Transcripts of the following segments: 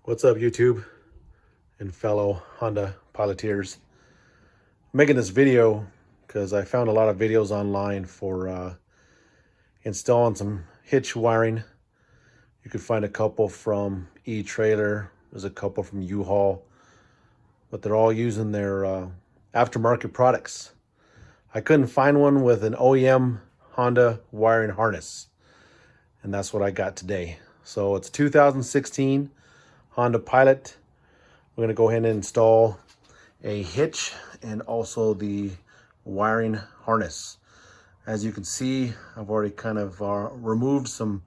What's up, YouTube and fellow Honda Piloteers? I'm making this video because I found a lot of videos online for installing some hitch wiring. You could find a couple from E-Trailer. There's a couple from U-Haul, but they're all using their aftermarket products. I couldn't find one with an OEM Honda wiring harness, and that's what I got today. So it's 2016 Honda Pilot. We're going to go ahead and install a hitch and also the wiring harness. As you can see, I've already kind of removed some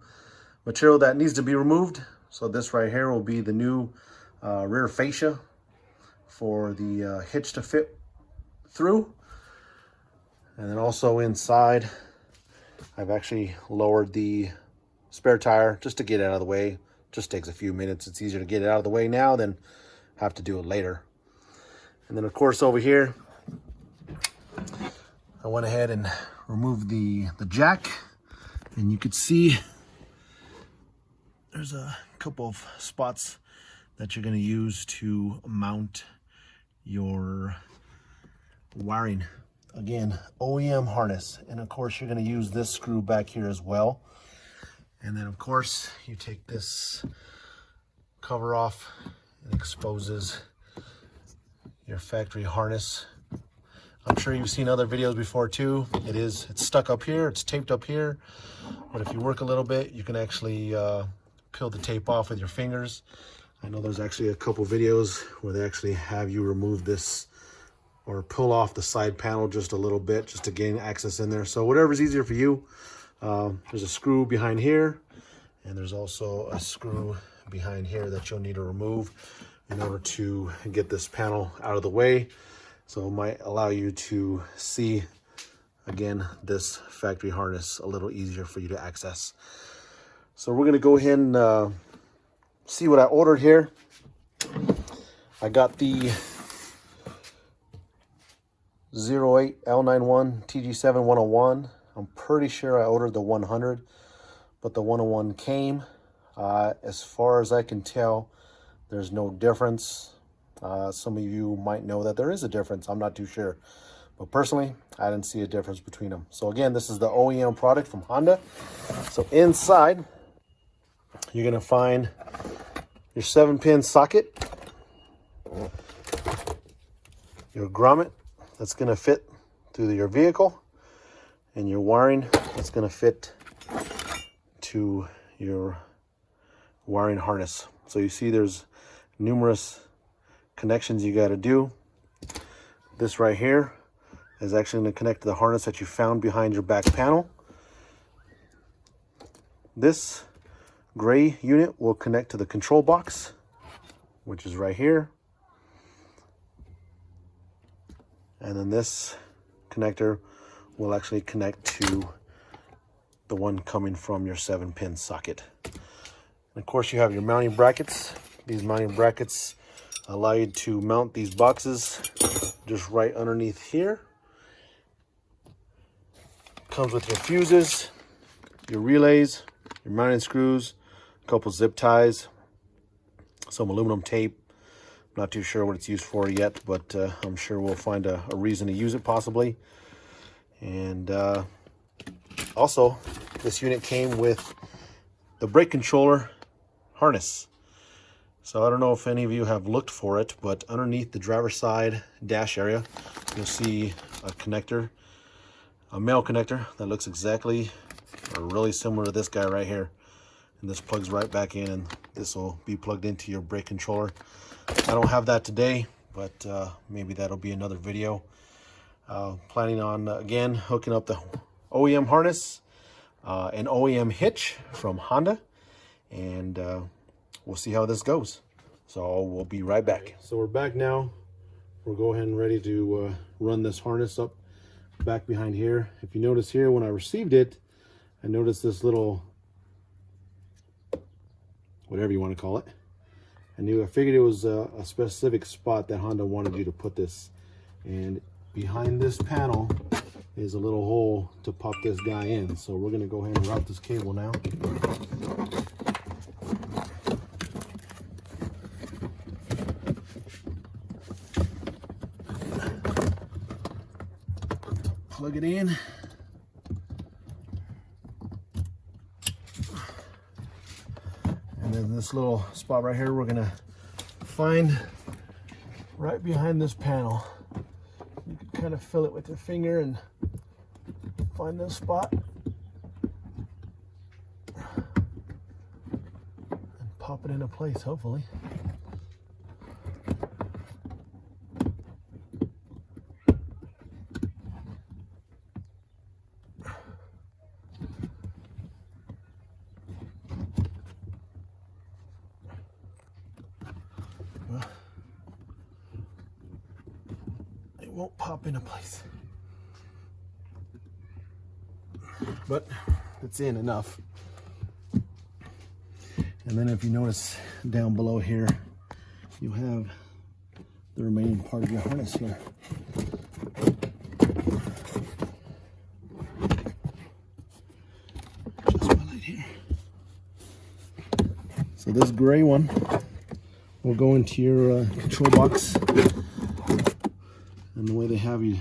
material that needs to be removed. So this right here will be the new rear fascia for the hitch to fit through. And then also inside, I've actually lowered the spare tire just to get it out of the way. Just takes a few minutes. It's easier to get it out of the way now than have to do it later. And then of course over here, I went ahead and removed the jack, and you could see there's a couple of spots that you're going to use to mount your wiring. Again, OEM harness, and of course you're going to use this screw back here as well. And then of course you take this cover off. It exposes your factory harness. I'm sure you've seen other videos before too. It's stuck up here, it's taped up here, but if you work a little bit, you can actually peel the tape off with your fingers. I know there's actually a couple videos where they actually have you remove this or pull off the side panel just a little bit just to gain access in there. So whatever's easier for you. There's a screw behind here, and there's also a screw behind here that you'll need to remove in order to get this panel out of the way. So it might allow you to see, again, this factory harness a little easier for you to access. So we're going to go ahead and see what I ordered here. I got the 08 L91 TG7 101. I'm pretty sure I ordered the 100, but the 101 came. As far as I can tell, there's no difference. Some of you might know that there is a difference. I'm not too sure. But personally, I didn't see a difference between them. So again, this is the OEM product from Honda. So inside, you're going to find your 7-pin socket, your grommet that's going to fit through your vehicle, and your wiring that's going to fit to your wiring harness. So you see there's numerous connections you got to do. This right here is actually going to connect to the harness that you found behind your back panel. This gray unit will connect to the control box, which is right here. And then this connector will actually connect to the one coming from your 7-pin socket. And of course you have your mounting brackets. These mounting brackets allow you to mount these boxes just right underneath here. Comes with your fuses, your relays, your mounting screws, a couple zip ties, some aluminum tape. I'm not too sure what it's used for yet, but I'm sure we'll find a reason to use it possibly. And also, this unit came with the brake controller harness. So I don't know if any of you have looked for it, but underneath the driver's side dash area, you'll see a connector, a male connector that looks exactly or really similar to this guy right here. And this plugs right back in, and this will be plugged into your brake controller. I don't have that today, but maybe that'll be another video. Planning on, again, hooking up the OEM harness, an OEM hitch from Honda, and we'll see how this goes. So we'll be right back. So we're back now. We're going and ready to run this harness up back behind here. If you notice here, when I received it, I noticed this little, whatever you want to call it. I figured it was a specific spot that Honda wanted you to put this. And behind this panel is a little hole to pop this guy in. So we're going to go ahead and route this cable now. plug it in. And then this little spot right here, we're gonna find right behind this panel. You can kind of fill it with your finger and find this spot. And pop it into place, hopefully. Well, it won't pop into place, but it's in enough. And then if you notice down below here, you have the remaining part of your harness here. Just my light here. So this gray one will go into your control box, and the way they have you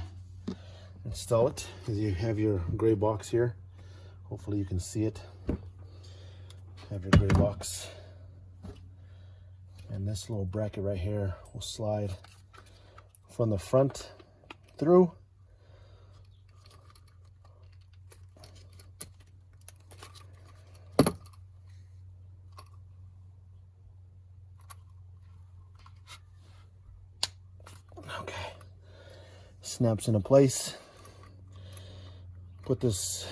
install it is you have your gray box here. Hopefully you can see it. Have your gray box, and this little bracket right here will slide from the front through. Okay, snaps into place. Put this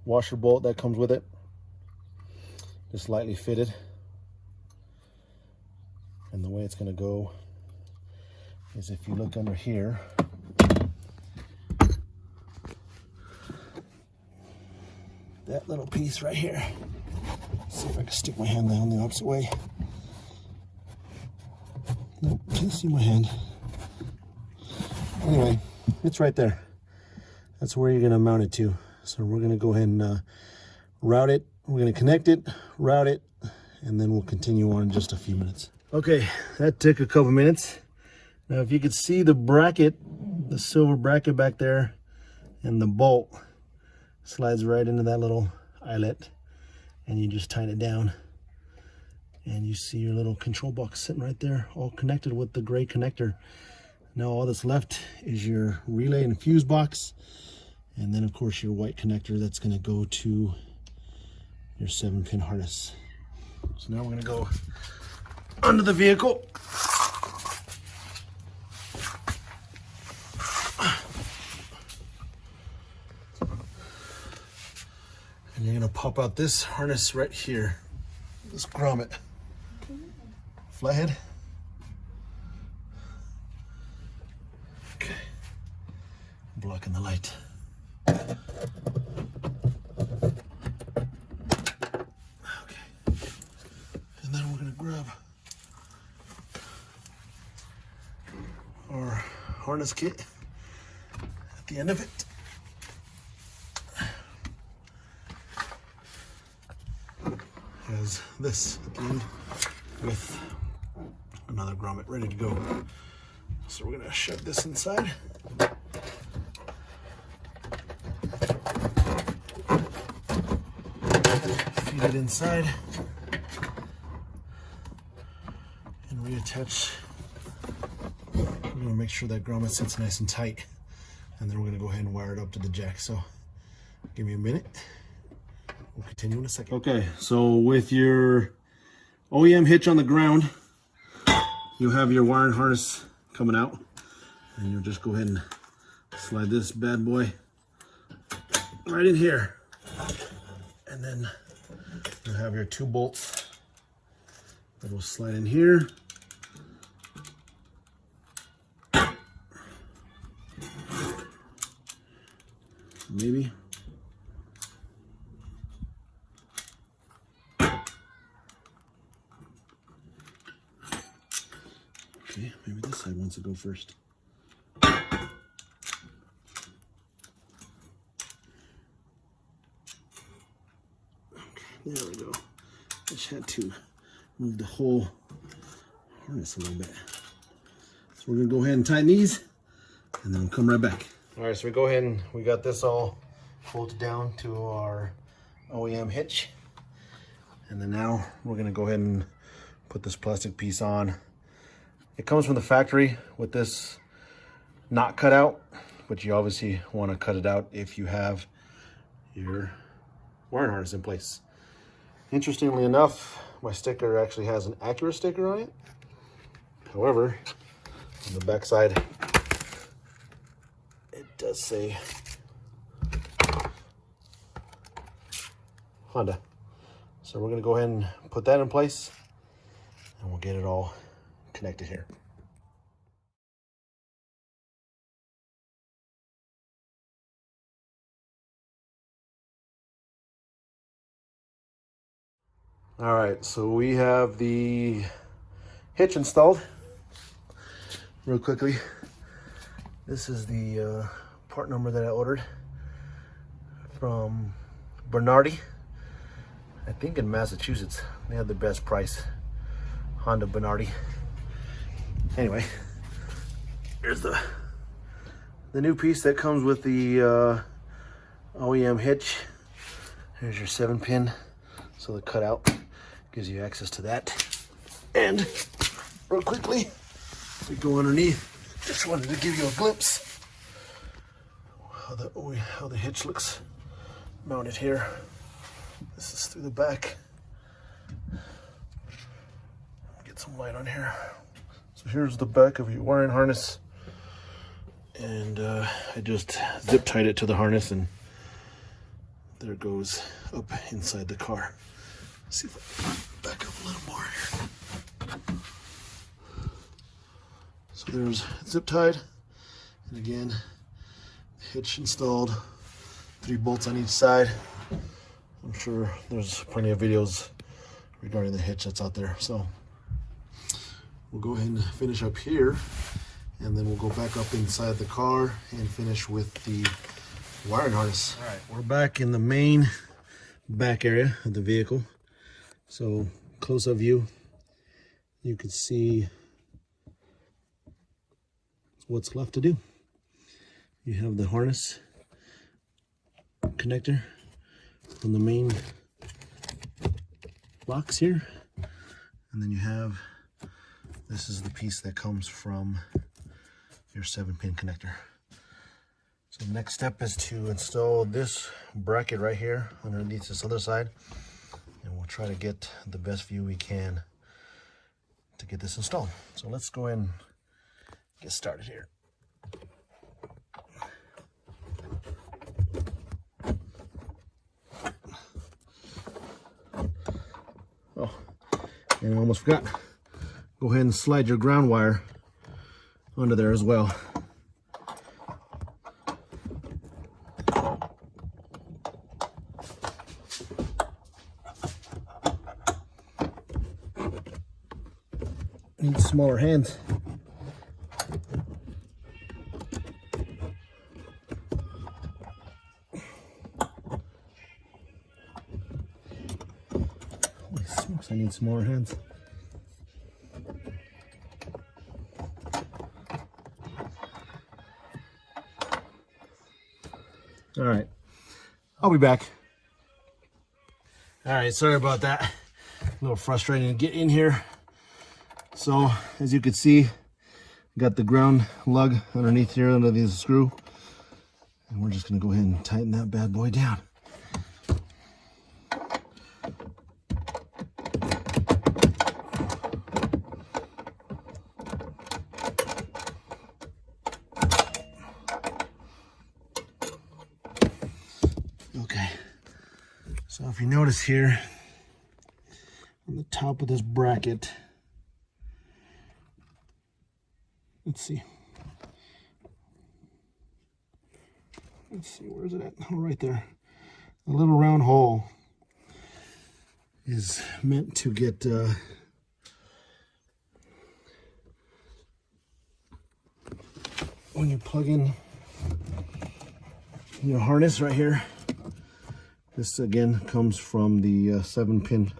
washer bolt that comes with it, just lightly fitted. And the way it's going to go is if you look under here, that little piece right here. Let's see if I can stick my hand down the opposite way. Nope, can't see my hand. Anyway, it's right there. That's where you're going to mount it to. So we're going to go ahead and route it. We're going to connect it, route it, and then we'll continue on in just a few minutes. Okay, that took a couple minutes. Now if you could see the bracket, the silver bracket back there, and the bolt slides right into that little eyelet, and you just tighten it down, and you see your little control box sitting right there, all connected with the gray connector. Now all that's left is your relay and fuse box, and then of course your white connector that's going to go to your 7-pin harness. So now we're going to go under the vehicle. And you're going to pop out this harness right here, this grommet. Flathead. Okay. Blocking the light. And then we're going to grab our harness kit at the end of it. Has this at the end with another grommet ready to go. So we're going to shove this inside. Feed it inside. And reattach. We're going to make sure that grommet sits nice and tight, and then we're going to go ahead and wire it up to the jack. So give me a minute. We'll continue in a second. Okay, so with your OEM hitch on the ground, you have your wiring harness coming out, and you'll just go ahead and slide this bad boy right in here, and then you have your 2 bolts that will slide in here. Maybe. Okay, maybe this side wants to go first. Okay, there we go. Just had to move the whole harness a little bit. So we're gonna go ahead and tighten these, and then we'll come right back. All right, so we go ahead and we got this all bolted down to our OEM hitch. And then now we're gonna go ahead and put this plastic piece on. It comes from the factory with this not cut out, but you obviously wanna cut it out if you have your wiring harness in place. Interestingly enough, my sticker actually has an Acura sticker on it. However, on the back side, it does say Honda. So we're gonna go ahead and put that in place and we'll get it all connected here. All right, so we have the hitch installed. Real quickly, this is the part number that I ordered from Bernardi. I think in Massachusetts. They had the best price. Honda Bernardi. Anyway, here's the new piece that comes with the OEM hitch. Here's your 7-pin. So the cutout gives you access to that. And real quickly, we go underneath. Just wanted to give you a glimpse how the hitch looks mounted here. This is through the back. Get some light on here. So here's the back of your wiring harness. And I just zip tied it to the harness and there it goes up inside the car. Let's see if I can back up a little more here. So there's zip tied, and again, hitch installed, 3 bolts on each side. I'm sure there's plenty of videos regarding the hitch that's out there. So we'll go ahead and finish up here, and then we'll go back up inside the car and finish with the wiring harness. All right, we're back in the main back area of the vehicle. So close-up view, you can see what's left to do. You have the harness connector from the main box here, and then you have, this is the piece that comes from your 7-pin connector. So the next step is to install this bracket right here underneath this other side, and we'll try to get the best view we can to get this installed. So let's go ahead and get started here. Oh, and I almost forgot. Go ahead and slide your ground wire under there as well. Need smaller hands. Holy smokes, I need smaller hands. All right, I'll be back. All right, sorry about that. A little frustrating to get in here. So as you can see, got the ground lug underneath here under the screw, and we're just gonna go ahead and tighten that bad boy down. Okay, so if you notice here on the top of this bracket, let's see, where is it at? Oh, right there. A little round hole is meant to get when you plug in your harness right here. This again comes from the 7-pin,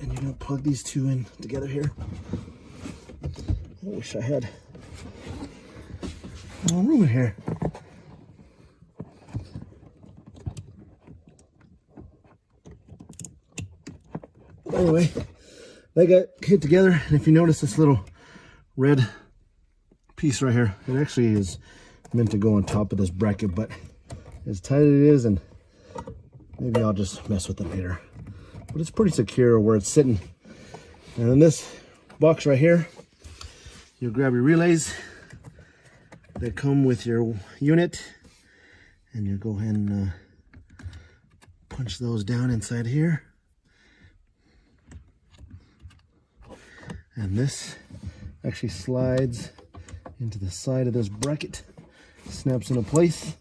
and you're gonna plug these two in together here. I wish I had little room in here. Anyway, they got hit together, and if you notice this little red piece right here, it actually is meant to go on top of this bracket, but as tight as it is, and maybe I'll just mess with it later. But it's pretty secure where it's sitting. And in this box right here, you'll grab your relays that come with your unit, and you go ahead and punch those down inside here. And this actually slides into the side of this bracket, snaps into place.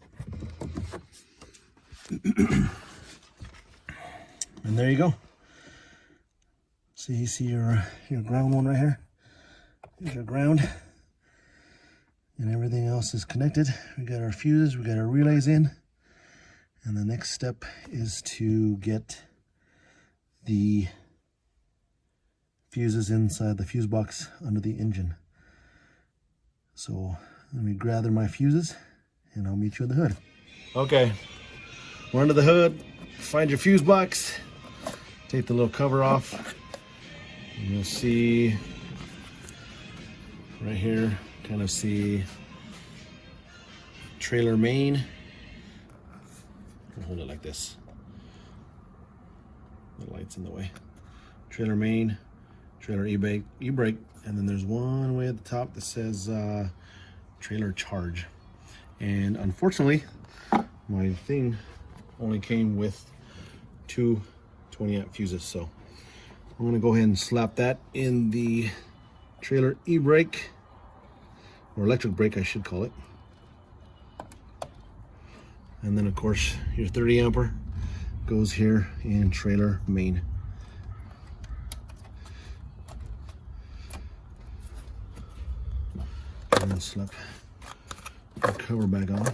And there you go. So you see your ground one right here. Here's your ground. And everything else is connected. We got our fuses, we got our relays in. And the next step is to get the fuses inside the fuse box under the engine. So let me gather my fuses and I'll meet you in the hood. Okay, we're under the hood. Find your fuse box. Take the little cover off. And you'll see right here, kind of see trailer main. I'll hold it like this. The light's in the way. Trailer main, trailer e-brake, and then there's one way at the top that says trailer charge. And unfortunately, my thing only came with two 20-amp fuses, so I'm gonna go ahead and slap that in the trailer e-brake, or electric brake I should call it. And then of course your 30 ampere goes here in trailer main. And then slap the cover back on.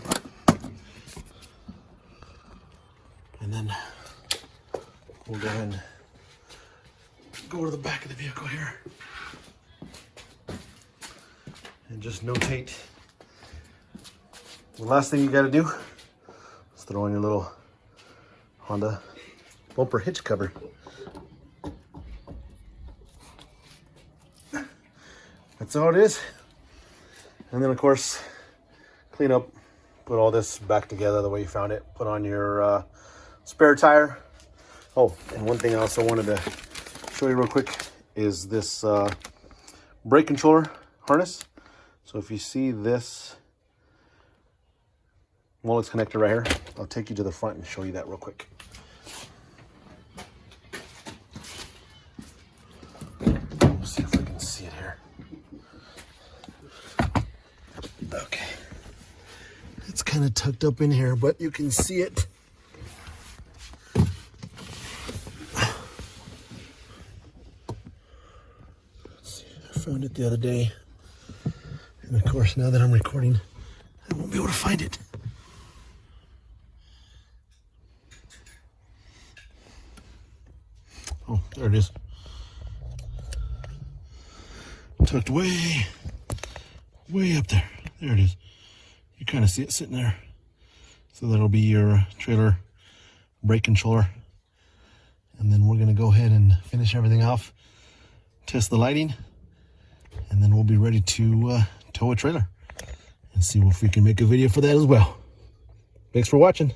And then we'll go ahead and go to the back of the vehicle here and just notate. The last thing you got to do is throw in your little Honda bumper hitch cover. That's all it is. And then of course, clean up, put all this back together the way you found it. Put on your spare tire. Oh, and one thing I also wanted to show you real quick is this brake controller harness. So if you see this Molex connector right here, I'll take you to the front and show you that real quick. Let's see if we can see it here. Okay. It's kind of tucked up in here, but you can see it. I found it the other day. And of course, now that I'm recording, I won't be able to find it. Oh, there it is. Tucked way up there. There it is. You kind of see it sitting there. So that'll be your trailer brake controller. And then we're gonna go ahead and finish everything off, test the lighting, and then we'll be ready to tow a trailer and see if we can make a video for that as well. Thanks for watching.